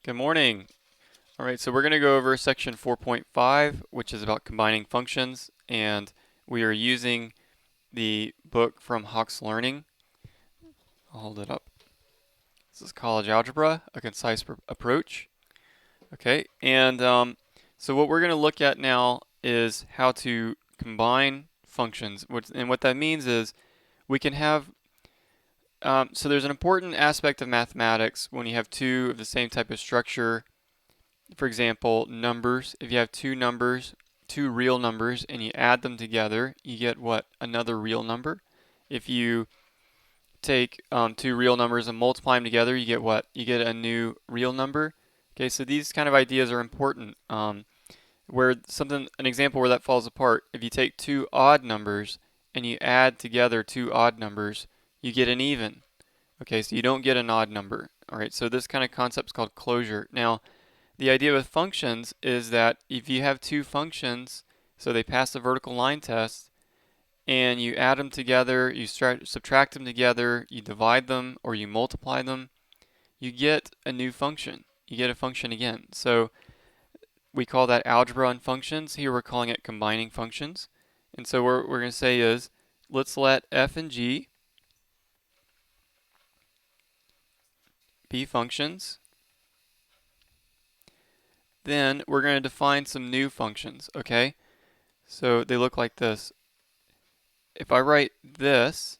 Good morning. All right, so we're going to go over section 4.5, which is about combining functions, and we are using the book from Hawk's Learning. I'll hold it up. This is College Algebra, a concise approach. Okay, and so what we're going to look at now is how to combine functions, and what that means is we can have so there's an important aspect of mathematics when you have two of the same type of structure. For example, numbers. If you have two numbers, two real numbers, and you add them together, you get what? Another real number. If you take two real numbers and multiply them together, you get what? You get a new real number. Okay, so these kind of ideas are important. An example where that falls apart, if you take two odd numbers and you add together two odd numbers, you get an even. Okay, so you don't get an odd number. All right, so this kind of concept is called closure. Now, the idea with functions is that if you have two functions, so they pass the vertical line test, and you add them together, you subtract them together, you divide them, or you multiply them, you get a new function. You get a function again. So we call that algebra on functions. Here we're calling it combining functions. And so what we're going to say is, let's let f and g be functions. Then we're going to define some new functions, okay? So they look like this. If I write this,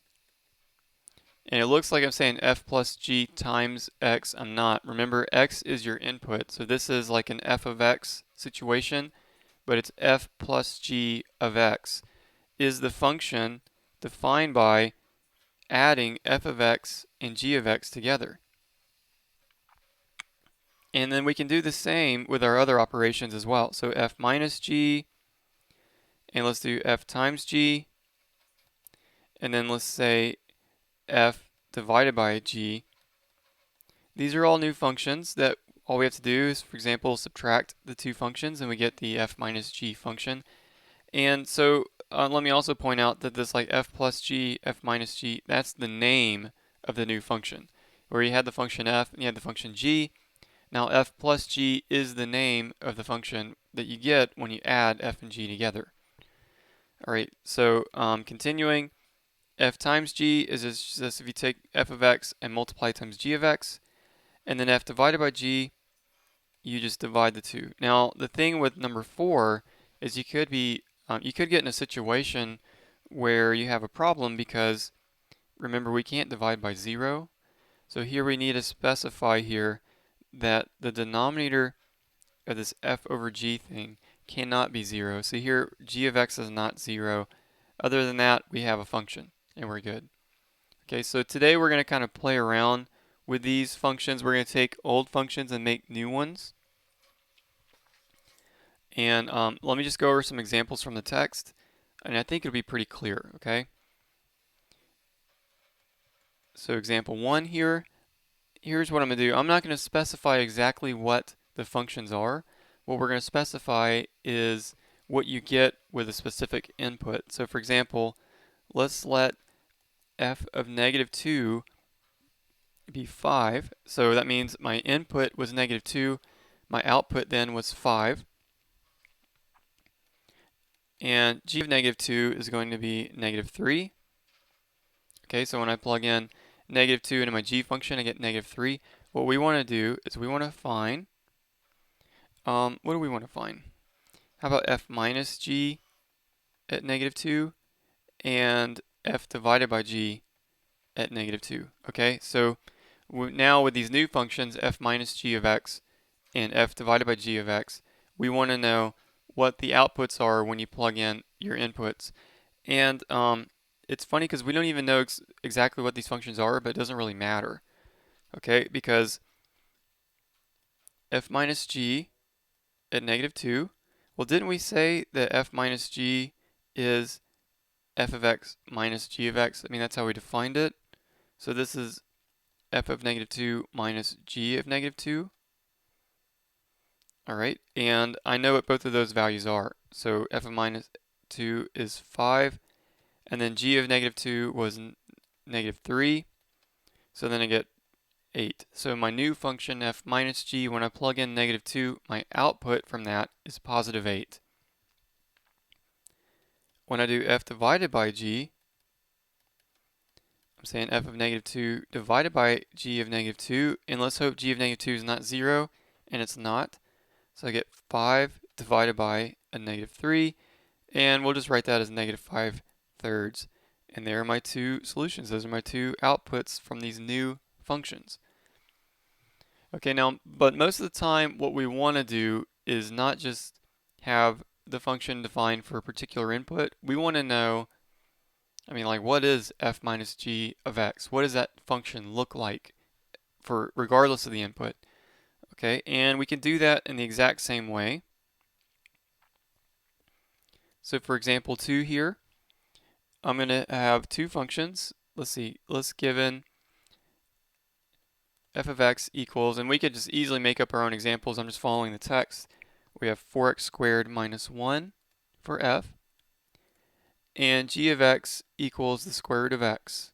and it looks like I'm saying f plus g times x, I'm not. Remember, x is your input, so this is like an f of x situation, but it's f plus g of x is the function defined by adding f of x and g of x together. And then we can do the same with our other operations as well. So f minus g, and let's do f times g, and then let's say f divided by g. These are all new functions that all we have to do is, for example, subtract the two functions and we get the f minus g function. And so let me also point out that this like f plus g, f minus g, that's the name of the new function. Where you had the function f and you had the function g, now f plus g is the name of the function that you get when you add f and g together. Alright, so continuing, f times g is just if you take f of x and multiply times g of x, and then f divided by g, you just divide the two. Now the thing with number 4 is you could get in a situation where you have a problem because remember we can't divide by 0. So here we need to specify here that the denominator of this f over g thing cannot be 0. So here g of x is not 0. Other than that, we have a function and we're good. Okay, so today we're going to kind of play around with these functions. We're going to take old functions and make new ones. And let me just go over some examples from the text, and I think it'll be pretty clear, okay? So example 1 here, here's what I'm going to do. I'm not going to specify exactly what the functions are. What we're going to specify is what you get with a specific input. So for example, let's let f of negative 2 be 5. So that means my input was negative 2. My output then was 5. And g of negative 2 is going to be negative 3. Okay, so when I plug in negative 2 into my g function, I get negative 3. What we want to do is we want to find, what do we want to find? How about f minus g at negative 2 and f divided by g at negative 2? Okay, so now with these new functions, f minus g of x and f divided by g of x, we want to know what the outputs are when you plug in your inputs. And it's funny because we don't even know exactly what these functions are, but it doesn't really matter. Okay, because f minus g at negative 2, well, didn't we say that f minus g is f of x minus g of x? I mean, that's how we defined it. So this is f of negative 2 minus g of negative 2. All right, and I know what both of those values are. So f of minus 2 is 5, and then g of negative 2 was negative 3. So then I get 8. So my new function f minus g, when I plug in -2, my output from that is positive 8. When I do f divided by g, I'm saying f of -2 divided by g of -2, and let's hope g of -2 is not 0, and it's not. So I get 5 divided by a -3, and we'll just write that as -5/3. And there are my two solutions. Those are my two outputs from these new functions. Okay, now, but most of the time what we want to do is not just have the function defined for a particular input. We want to know, like, what is f minus g of x? What does that function look like for regardless of the input? Okay, and we can do that in the exact same way. So for example 2 here, I'm going to have two functions. Let's see, let's given f of x equals, and we could just easily make up our own examples. I'm just following the text. We have 4x squared minus 1 for f, and g of x equals the square root of x.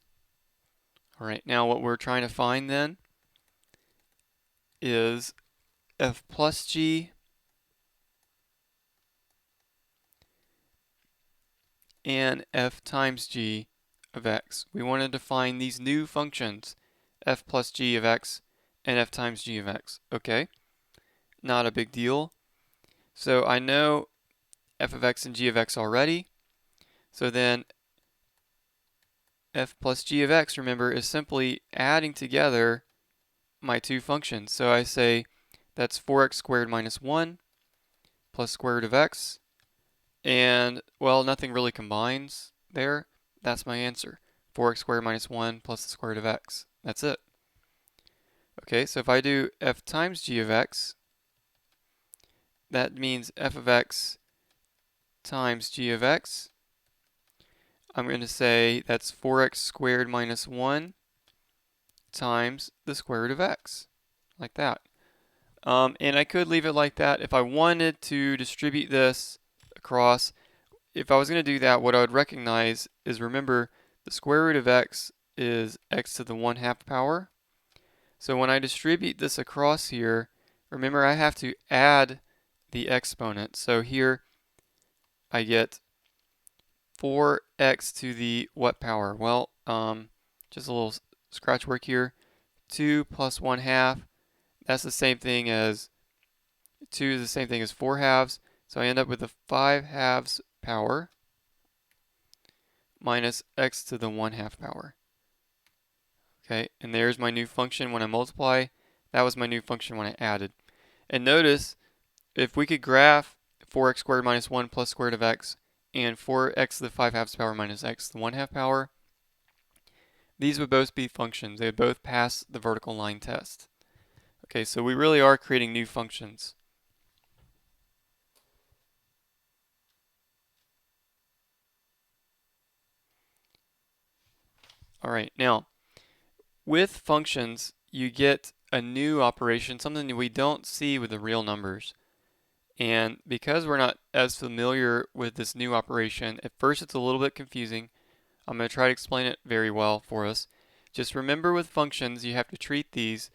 All right, now what we're trying to find then is f plus g and f times g of x. We want to define these new functions, f plus g of x and f times g of x. Okay, not a big deal. So I know f of x and g of x already. So then f plus g of x, remember, is simply adding together my two functions. So I say that's 4x squared minus 1 plus square root of x. And, well, nothing really combines there. That's my answer. 4x squared minus 1 plus the square root of x. That's it. Okay, so if I do f times g of x, that means f of x times g of x. I'm going to say that's 4x squared minus 1 times the square root of x, like that. And I could leave it like that. If I wanted to distribute this across, if I was going to do that, what I would recognize is, remember, the square root of x is x to the 1/2 power. So when I distribute this across here, remember I have to add the exponent. So here I get 4x to the what power? Well, just a little scratch work here. 2 plus 1/2, that's the same thing as 2 is the same thing as 4/2. So I end up with a 5/2 power minus x to the 1/2 power. Okay, and there's my new function when I multiply. That was my new function when I added. And notice, if we could graph 4x squared minus 1 plus square root of x and 4x to the 5/2 power minus x to the 1/2 power, these would both be functions. They would both pass the vertical line test. Okay, so we really are creating new functions. All right, now, with functions, you get a new operation, something that we don't see with the real numbers. And because we're not as familiar with this new operation, at first it's a little bit confusing. I'm going to try to explain it very well for us. Just remember, with functions, you have to treat these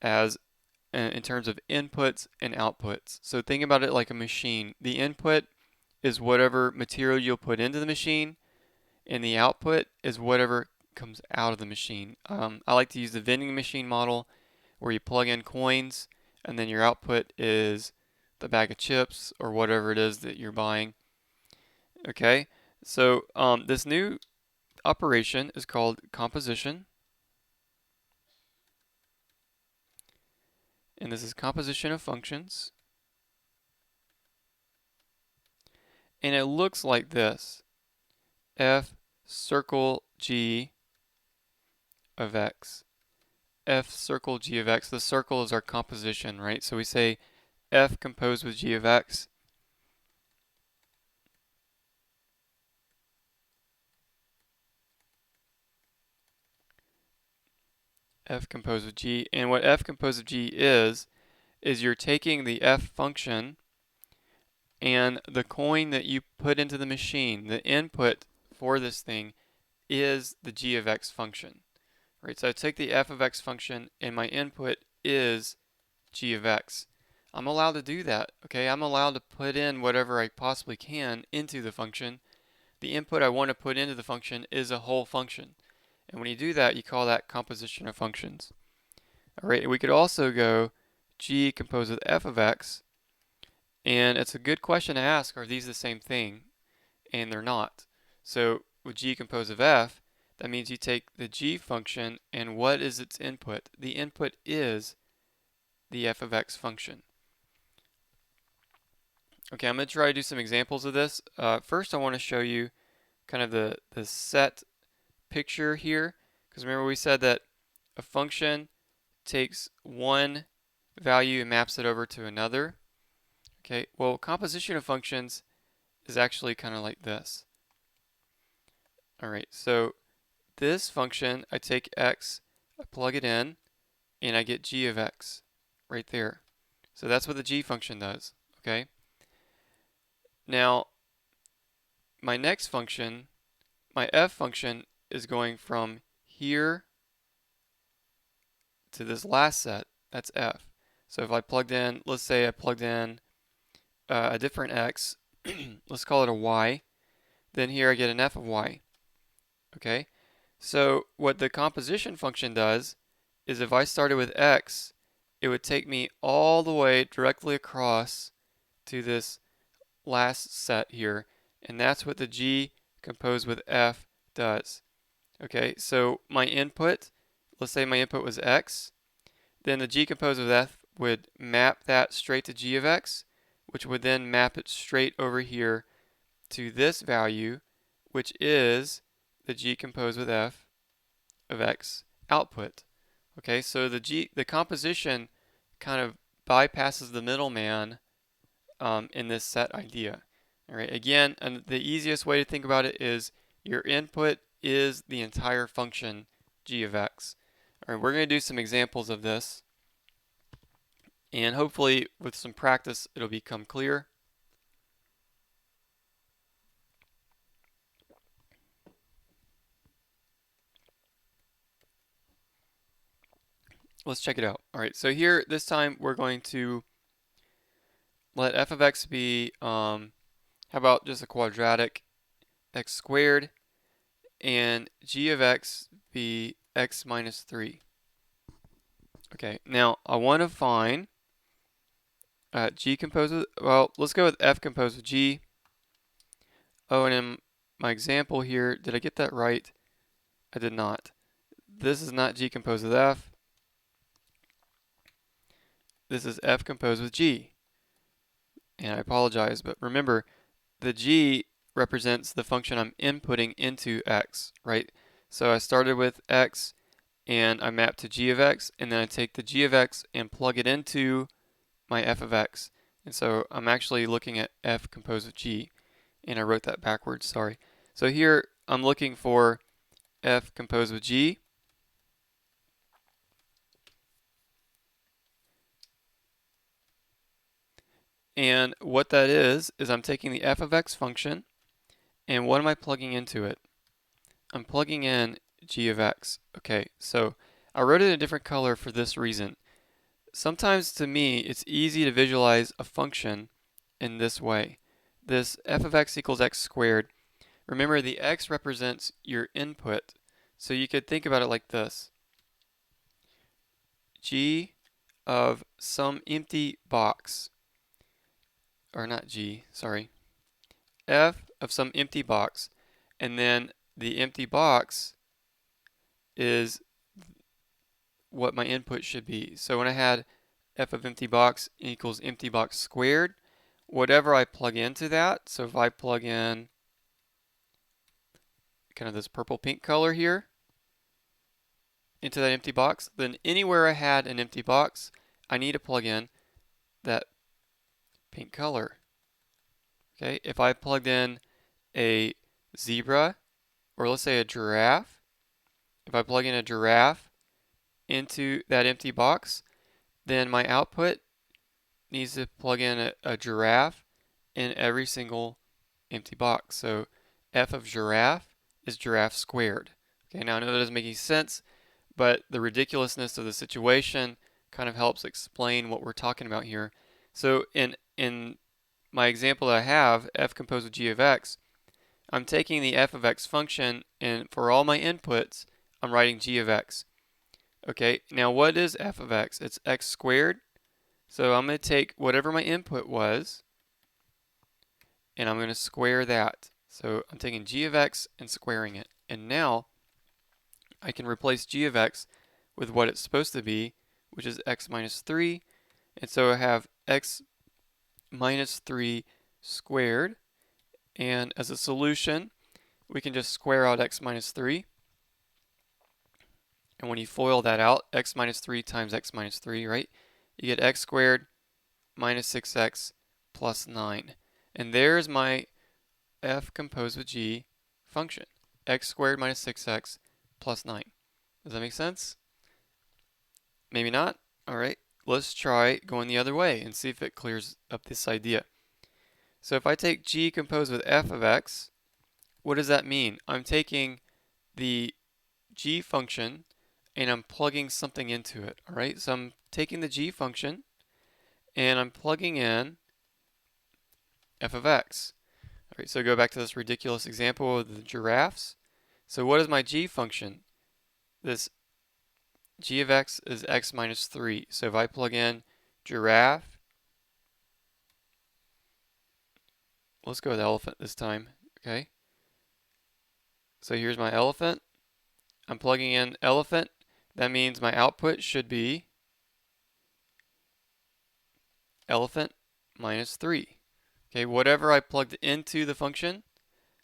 as in terms of inputs and outputs. So think about it like a machine. The input is whatever material you'll put into the machine, and the output is whatever comes out of the machine. I like to use the vending machine model, where you plug in coins and then your output is the bag of chips or whatever it is that you're buying. Okay, so this new operation is called composition, and this is composition of functions, and it looks like this: f circle g of x. F circle g of x. The circle is our composition, right? So we say f composed with g of x. F composed with g. And what f composed with g is you're taking the f function and the coin that you put into the machine, the input for this thing, is the g of x function, right? So I take the f of x function and my input is g of x. I'm allowed to do that, okay? I'm allowed to put in whatever I possibly can into the function. The input I want to put into the function is a whole function. And when you do that, you call that composition of functions. All right, and we could also go g composed with f of x, and it's a good question to ask, are these the same thing? And they're not. So with g composed of f, that means you take the g function and what is its input? The input is the f of x function. Okay, I'm going to try to do some examples of this. First, I want to show you kind of the set picture here, because remember we said that a function takes one value and maps it over to another. Okay, well, composition of functions is actually kind of like this. All right, so this function, I take x, I plug it in, and I get g of x right there. So that's what the g function does, okay? Now, my next function, my f function, is going from here to this last set, that's f. So if I plugged in, let's say I plugged in a different x, let's call it a y, then here I get an f of y, okay? So what the composition function does is if I started with x, it would take me all the way directly across to this last set here, and that's what the g composed with f does. Okay, so my input, let's say my input was x, then the g composed with f would map that straight to g of x, which would then map it straight over here to this value, which is the g composed with f of x output. Okay, so the composition kind of bypasses the middleman in this set idea. All right, again, and the easiest way to think about it is your input is the entire function g of x. All right, we're going to do some examples of this, and hopefully with some practice it'll become clear. Let's check it out. All right, so here this time we're going to let f of x be, how about just a quadratic x squared, and g of x be x minus 3. Okay, now I want to find g composed with, well, let's go with f composed with g. Oh, and in my example here, did I get that right? I did not. This is not g composed with f. This is f composed with g. And I apologize, but remember, the g represents the function I'm inputting into x, right? So I started with x, and I map to g of x, and then I take the g of x and plug it into my f of x. And so I'm actually looking at f composed with g, and I wrote that backwards, sorry. So here I'm looking for f composed with g, and what that is I'm taking the f of x function, and what am I plugging into it? I'm plugging in g of x. Okay, so I wrote it in a different color for this reason. Sometimes to me it's easy to visualize a function in this way. This f of x equals x squared. Remember, the x represents your input, so you could think about it like this. G of some empty box, or not g, sorry, f of some empty box, and then the empty box is what my input should be. So when I had f of empty box equals empty box squared, whatever I plug into that, so if I plug in kind of this purple pink color here into that empty box, then anywhere I had an empty box, I need to plug in that pink color. Okay, if I plugged in a zebra, or let's say a giraffe, if I plug in a giraffe into that empty box, then my output needs to plug in a giraffe in every single empty box. So f of giraffe is giraffe squared. Okay, now I know that doesn't make any sense, but the ridiculousness of the situation kind of helps explain what we're talking about here. So in my example that I have, f composed with g of x, I'm taking the f of x function, and for all my inputs, I'm writing g of x. Okay, now what is f of x? It's x squared. So I'm going to take whatever my input was, and I'm going to square that. So I'm taking g of x and squaring it. And now I can replace g of x with what it's supposed to be, which is x minus 3. And so I have x minus 3 squared. And as a solution, we can just square out x minus 3. And when you FOIL that out, x minus 3 times x minus 3, right? You get x squared minus 6x plus 9. And there's my f composed with g function. X squared minus 6x plus 9. Does that make sense? Maybe not? Alright, let's try going the other way and see if it clears up this idea. So if I take g composed with f of x, what does that mean? I'm taking the g function and I'm plugging something into it. Alright, so I'm taking the g function and I'm plugging in f of x. Alright, so go back to this ridiculous example of the giraffes. So what is my g function? This g of x is x minus 3. So if I plug in giraffe, let's go with elephant this time, okay? So here's my elephant. I'm plugging in elephant. That means my output should be elephant minus 3. Okay, whatever I plugged into the function,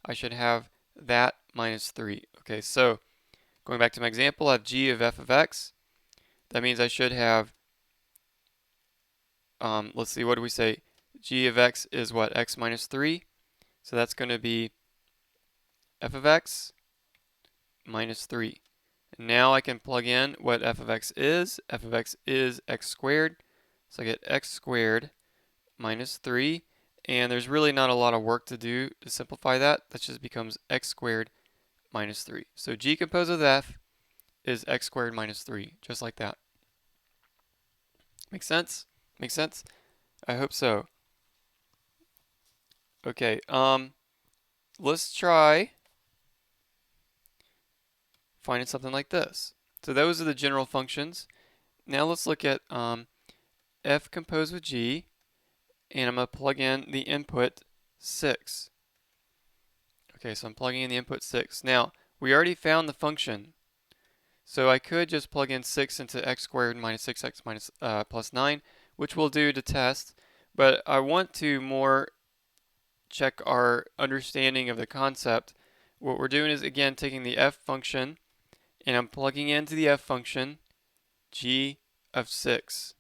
I should have that minus 3. Okay, so going back to my example, I have g of f of x. That means I should have, let's see, what do we say? G of x is what? X minus 3. So that's going to be f of x minus 3. And now I can plug in what f of x is. F of x is x squared. So I get x squared minus 3. And there's really not a lot of work to do to simplify that. That just becomes x squared minus 3. So g composed with f is x squared minus 3, just like that. Make sense? Make sense? I hope so. Okay, let's try finding something like this. So those are the general functions. Now let's look at f composed with g, and I'm going to plug in the input 6. Okay, so I'm plugging in the input 6. Now, we already found the function, so I could just plug in 6 into x squared minus 6x minus plus 9, which we'll do to test, but I want to more check our understanding of the concept. What we're doing is, again, taking the f function, and I'm plugging into the f function g of 6.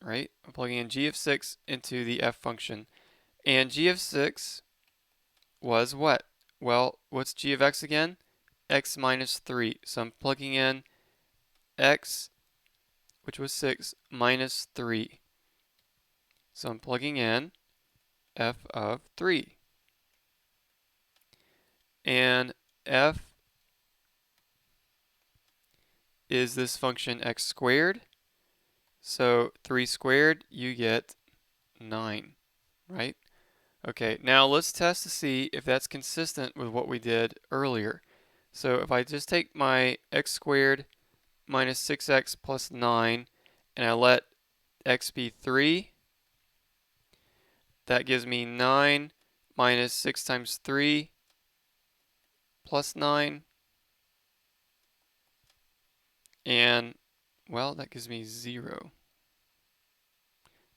Right? I'm plugging in g of 6 into the f function. And g of 6 was what? Well, what's g of x again? X minus 3. So I'm plugging in x, which was 6, minus 3. So I'm plugging in f of 3. And f is this function x squared. So 3 squared, you get 9, right? Okay, now let's test to see if that's consistent with what we did earlier. So if I just take my x squared minus 6x plus 9 and I let x be 3, that gives me 9 minus 6 times 3 plus 9. And, well, that gives me 0.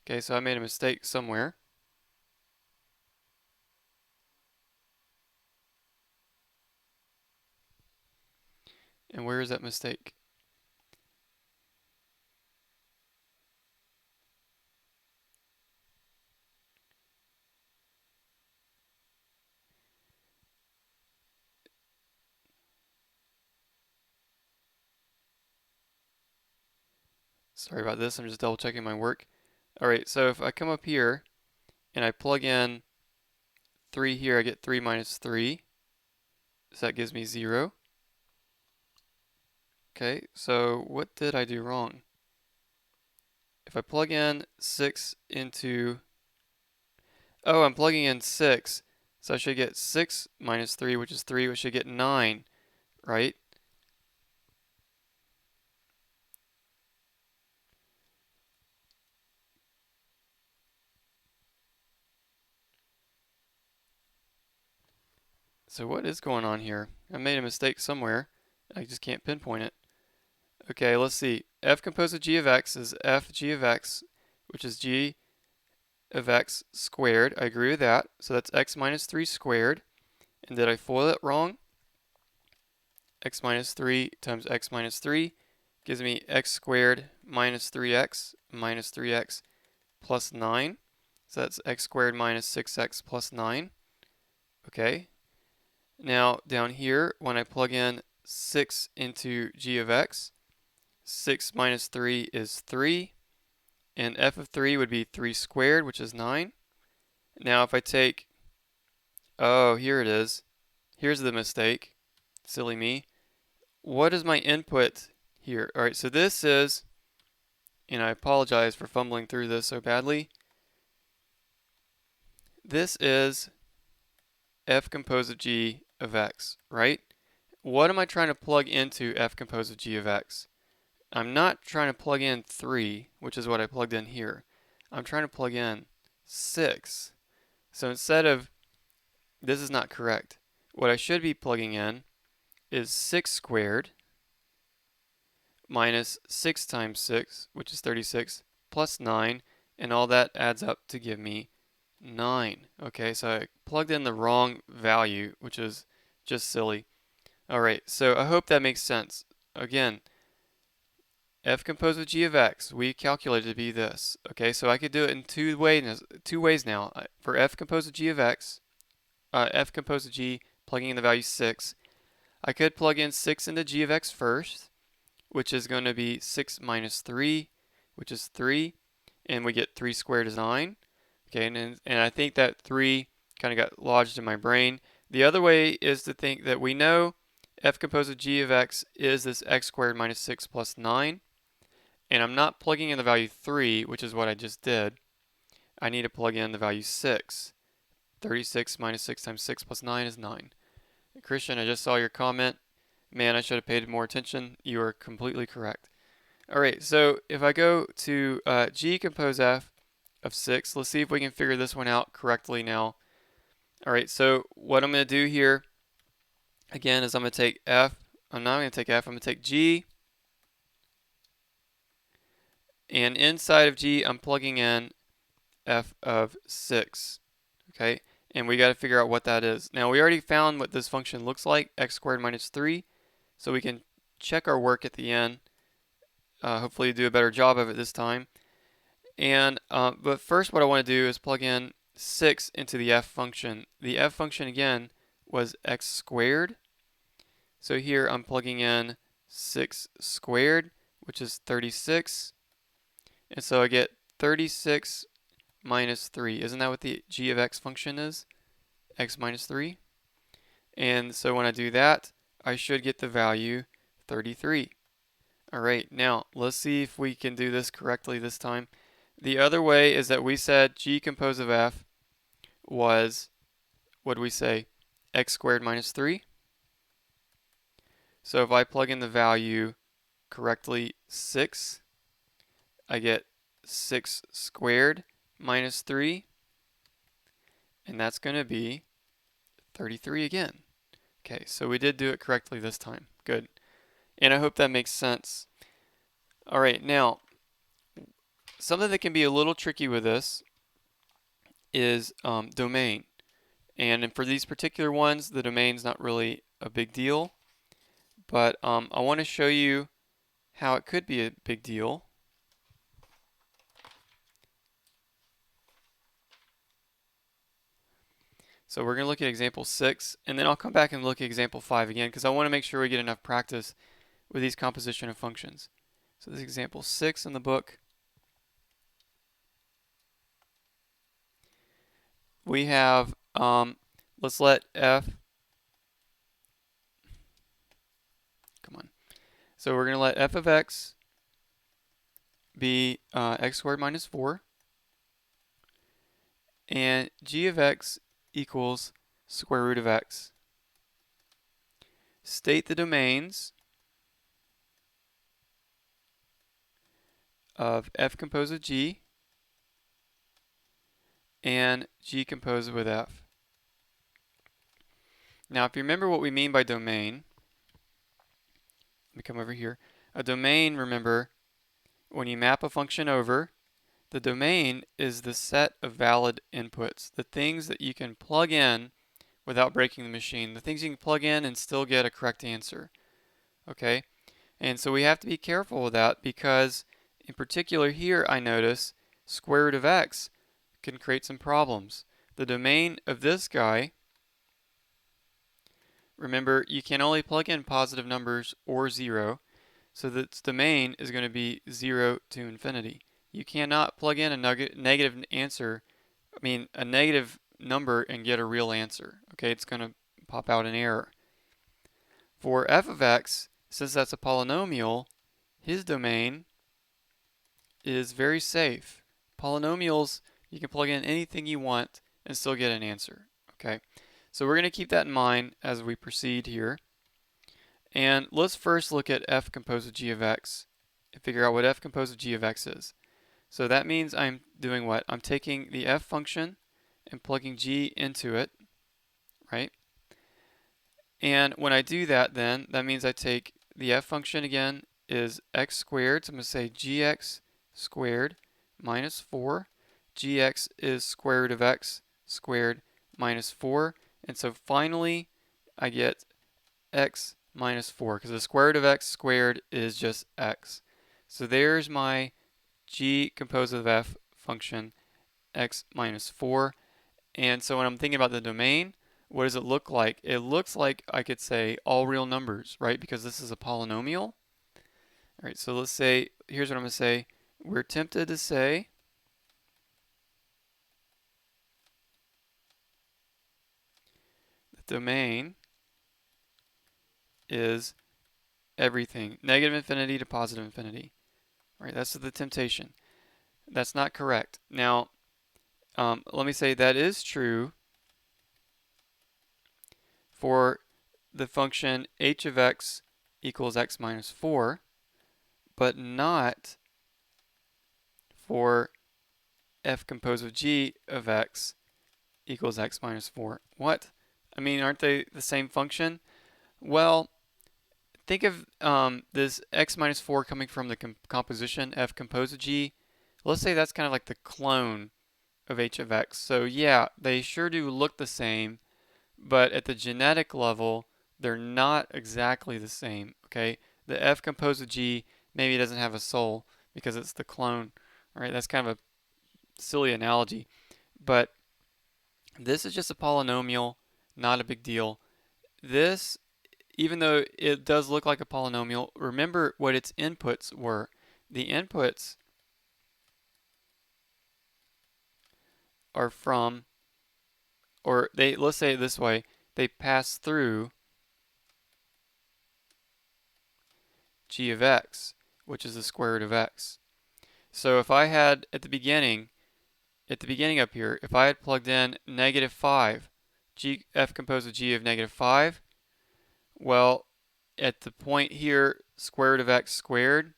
Okay, so I made a mistake somewhere. And where is that mistake? Sorry about this, I'm just double checking my work. Alright, so if I come up here and I plug in 3 here, I get 3 minus 3. So that gives me 0. Okay, so what did I do wrong? If I plug in 6 into... Oh, I'm plugging in 6. So I should get 6 minus 3, which is 3, which should get 9, right? So what is going on here? I made a mistake somewhere. I just can't pinpoint it. Okay, let's see. F composed of g of x is f g of x, which is g of x squared. I agree with that. So that's x minus 3 squared. And did I FOIL it wrong? X minus 3 times x minus 3 gives me x squared minus 3x plus 9. So that's x squared minus 6x plus 9. Okay. Now down here, when I plug in 6 into g of x, 6 minus 3 is 3. And f of 3 would be 3 squared, which is 9. Now if I take... Oh, here it is. Here's the mistake. Silly me. What is my input here? Alright, so this is... And I apologize for fumbling through this so badly. This is f composed of g of x, right? What am I trying to plug into f composed of g of x? I'm not trying to plug in 3, which is what I plugged in here. I'm trying to plug in 6. So instead of... This is not correct. What I should be plugging in is 6 squared minus 6 times 6, which is 36, plus 9, and all that adds up to give me 9. Okay, so I plugged in the wrong value, which is just silly. Alright, so I hope that makes sense. Again, f composed of g of x, we calculated to be this. Okay, so I could do it in two ways now. For f composed of g of x, f composed of g, plugging in the value 6, I could plug in 6 into g of x first, which is going to be 6 minus 3, which is 3, and we get 3 squared is 9. Okay, and I think that 3 kind of got lodged in my brain. The other way is to think that we know f composed of g of x is this x squared minus 6 plus 9, and I'm not plugging in the value 3, which is what I just did. I need to plug in the value 6. 36 minus 6 times 6 plus 9 is 9. Christian, I just saw your comment. Man, I should have paid more attention. You are completely correct. Alright, so if I go to g compose f of 6, let's see if we can figure this one out correctly now. Alright, so what I'm going to do here, again, is I'm going to take f. I'm not going to take f, I'm going to take g. And inside of g, I'm plugging in f of 6. Okay, and we got to figure out what that is. Now, we already found what this function looks like, x squared minus 3. So we can check our work at the end. Hopefully do a better job of it this time. And but first what I want to do is plug in 6 into the f function. The f function again was x squared. So here I'm plugging in 6 squared, which is 36. And so I get 36 minus 3. Isn't that what the g of x function is? X minus 3. And so when I do that, I should get the value 33. Alright, now let's see if we can do this correctly this time. The other way is that we said g composed of f was, what do we say, x squared minus 3. So if I plug in the value correctly 6, I get 6 squared minus 3, and that's going to be 33 again. Okay, so we did do it correctly this time. Good. And I hope that makes sense. Alright, now, something that can be a little tricky with this is domain. And for these particular ones, the domain's not really a big deal. But I want to show you how it could be a big deal. So we're going to look at example 6, and then I'll come back and look at example 5 again, because I want to make sure we get enough practice with these composition of functions. So this is example 6 in the book. We have, let's let f, come on. So we're going to let f of x be x squared minus 4, and g of x equals square root of x. State the domains of f composed with g and g composed with f. Now, if you remember what we mean by domain, let me come over here. A domain, remember, when you map a function over, the domain is the set of valid inputs, the things that you can plug in without breaking the machine, the things you can plug in and still get a correct answer. Okay? And so we have to be careful with that because, in particular here, I notice square root of x can create some problems. The domain of this guy, remember, you can only plug in positive numbers or 0, so its domain is going to be 0 to infinity. You cannot plug in a negative answer, a negative number and get a real answer. Okay, it's going to pop out an error. For f of x, since that's a polynomial, his domain is very safe. Polynomials, you can plug in anything you want and still get an answer. Okay, so we're going to keep that in mind as we proceed here. And let's first look at f composed of g of x and figure out what f composed of g of x is. So that means I'm doing what? I'm taking the f function and plugging g into it, right? And when I do that, then that means I take the f function again is x squared. So I'm going to say gx squared minus 4. Gx is square root of x squared minus 4. And so finally, I get x minus 4 because the square root of x squared is just x. So there's my g composed of f function x minus 4. And so when I'm thinking about the domain, what does it look like? It looks like I could say all real numbers, right? Because this is a polynomial. All right, so let's say, here's what I'm going to say. We're tempted to say the domain is everything, negative infinity to positive infinity. All right, that's the temptation. That's not correct. Now, let me say that is true for the function h of x equals x minus 4, but not for f composed of g of x equals x minus 4. What? Aren't they the same function? Well, think of this x minus 4 coming from the composition f composed of g. Let's say that's kind of like the clone of h of x. So yeah, they sure do look the same, but at the genetic level, they're not exactly the same, okay? The f composed of g maybe doesn't have a soul because it's the clone, all right? That's kind of a silly analogy, but this is just a polynomial, not a big deal. This, even though it does look like a polynomial, remember what its inputs were. The inputs are from, or let's say it this way, they pass through g of x, which is the square root of x. So if I had at the beginning up here, if I had plugged in negative 5, f composed of g of negative 5, well, at the point here, square root of x squared,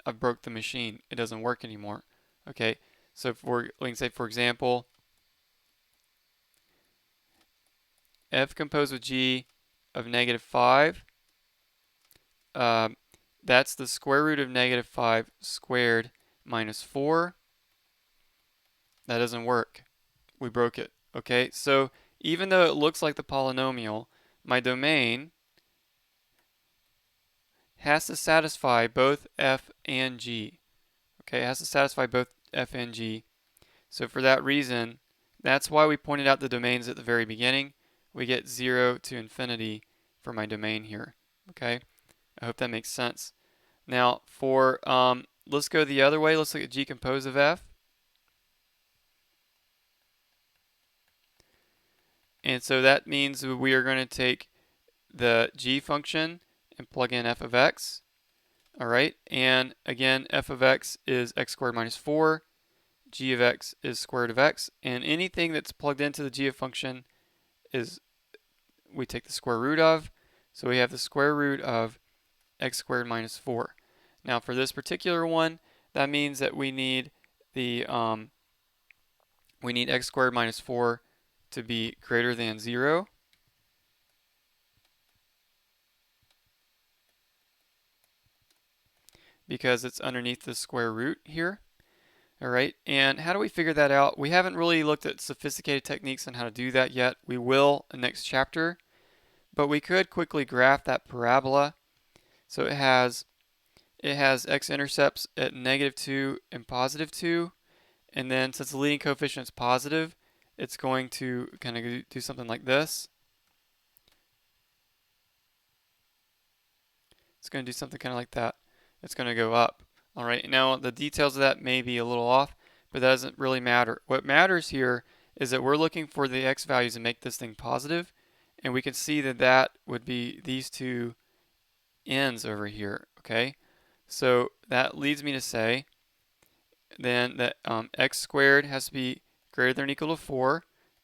I broke the machine. It doesn't work anymore. Okay, so we can say, for example, f composed with g of negative 5, that's the square root of negative 5 squared minus 4. That doesn't work. We broke it. Okay, so even though it looks like the polynomial, my domain has to satisfy both f and g. Okay, it has to satisfy both f and g. So for that reason, that's why we pointed out the domains at the very beginning. We get 0 to infinity for my domain here. Okay, I hope that makes sense. Now for, let's go the other way. Let's look at g composed of f. And so that means we are going to take the g function and plug in f of x. All right, and again, f of x is x squared minus 4. G of x is square root of x, and anything that's plugged into the g of function is we take the square root of. So we have the square root of x squared minus 4. Now for this particular one, that means that we need the x squared minus 4 to be greater than 0. Because it's underneath the square root here. All right, and how do we figure that out? We haven't really looked at sophisticated techniques on how to do that yet. We will in the next chapter, but we could quickly graph that parabola. So it has x-intercepts at -2 and +2, and then since the leading coefficient is positive, it's going to kind of do something like this. It's going to do something kind of like that. It's going to go up. All right, now the details of that may be a little off, but that doesn't really matter. What matters here is that we're looking for the x values to make this thing positive, and we can see that that would be these two ends over here, okay? So that leads me to say then that x squared has to be greater than or equal to 4,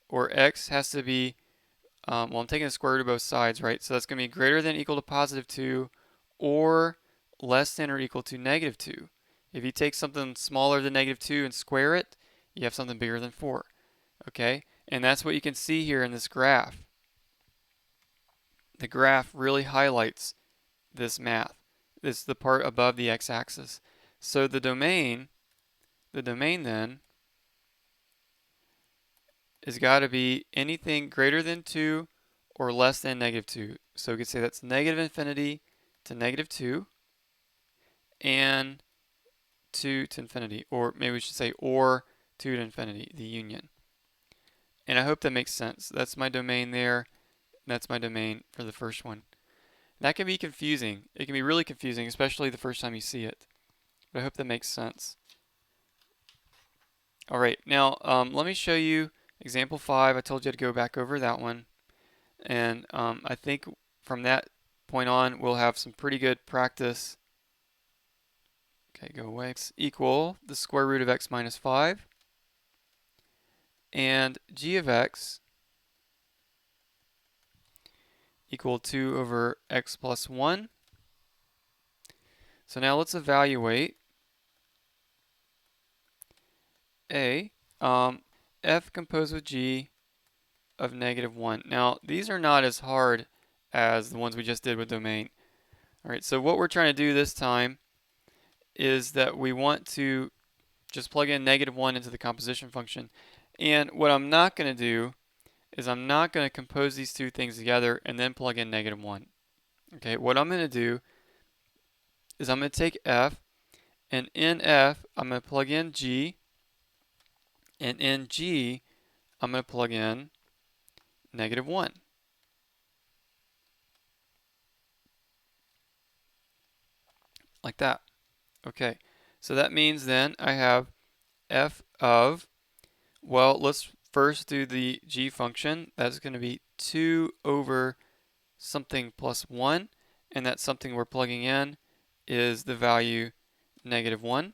or x has to be, well, I'm taking the square root of both sides, right? So that's going to be greater than or equal to +2, or less than or equal to -2. If you take something smaller than -2 and square it, you have something bigger than 4. Okay? And that's what you can see here in this graph. The graph really highlights this math. This is the part above the x-axis. So the domain then has got to be anything greater than 2 or less than -2. So we could say that's -infinity to -2 and 2 to infinity, or maybe we should say or 2 to infinity, the union. And I hope that makes sense. That's my domain there. That's my domain for the first one. That can be confusing. It can be really confusing, especially the first time you see it. But I hope that makes sense. All right, now let me show you example 5. I told you to go back over that one. And I think from that point on, we'll have some pretty good practice. Okay, go away. It's equal the square root of x minus 5. And g of x equal 2 over x plus 1. So now let's evaluate a f composed with g of -1. Now these are not as hard as the ones we just did with domain. All right, so what we're trying to do this time is that we want to just plug in -1 into the composition function. And what I'm not going to do is I'm not going to compose these two things together and then plug in -1. Okay, what I'm going to do is I'm going to take f, and in f, I'm going to plug in g, and in g, I'm going to plug in -1. Like that. Okay, so that means then I have f of, well, let's first do the g function. That's going to be 2 over something plus 1, and that something we're plugging in is the value -1.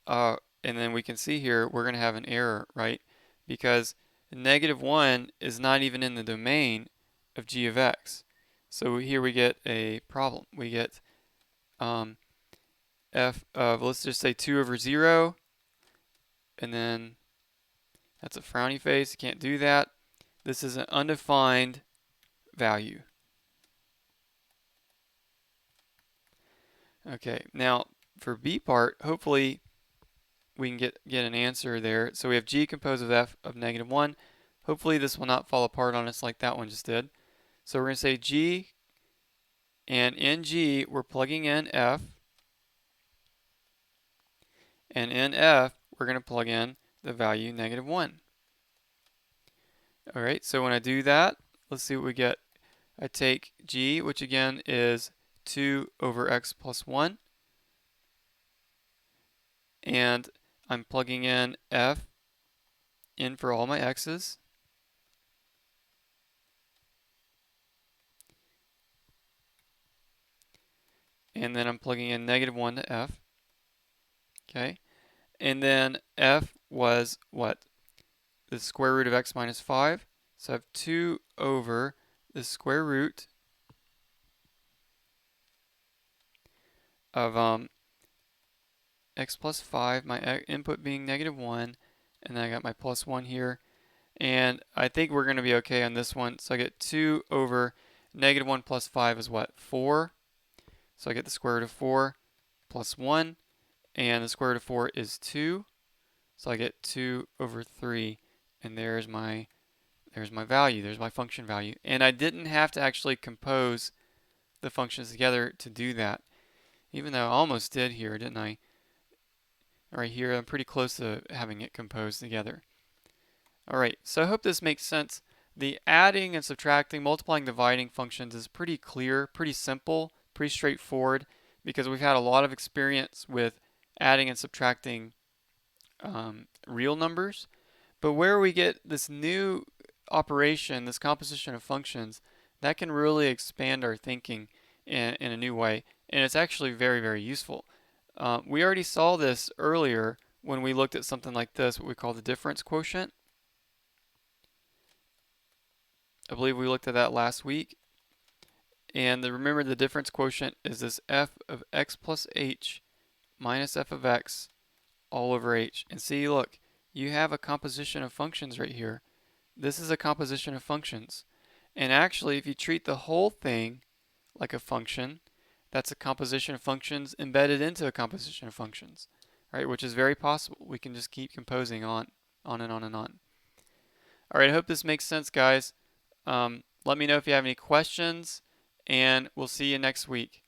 And then we can see here we're going to have an error, right? Because -1 is not even in the domain of g of x. So here we get a problem. We get f of, let's just say 2 over 0, and then that's a frowny face. You can't do that. This is an undefined value. Okay, now for b part, hopefully we can get an answer there. So we have g composed of f of -1. Hopefully this will not fall apart on us like that one just did. So we're going to say g, and in g we're plugging in f, and in f we're going to plug in the value -1. Alright, so when I do that, let's see what we get. I take g, which again is 2 over x plus 1, and I'm plugging in f in for all my x's. and then I'm plugging in -1 to f. Okay, and then f was what? The square root of x minus 5. So I have 2 over the square root of x plus 5, my input being -1, and then I got my plus 1 here. And I think we're going to be okay on this one. So I get 2 over -1 plus 5 is what? 4. So I get the square root of 4 plus 1, and the square root of 4 is 2. So I get 2 over 3, and there's my value. There's my function value. And I didn't have to actually compose the functions together to do that, even though I almost did here, didn't I? Right here, I'm pretty close to having it composed together. All right, so I hope this makes sense. The adding and subtracting, multiplying, dividing functions is pretty clear, pretty simple, pretty straightforward, because we've had a lot of experience with adding and subtracting real numbers. But where we get this new operation, this composition of functions, that can really expand our thinking in a new way. And it's actually very, very useful. We already saw this earlier when we looked at something like this, what we call the difference quotient. I believe we looked at that last week. And remember, the difference quotient is this f of x plus h minus f of x all over h. And see, look, you have a composition of functions right here. This is a composition of functions. And actually, if you treat the whole thing like a function, that's a composition of functions embedded into a composition of functions, right? Which is very possible. We can just keep composing on and on and on. All right, I hope this makes sense, guys. Let me know if you have any questions, and we'll see you next week.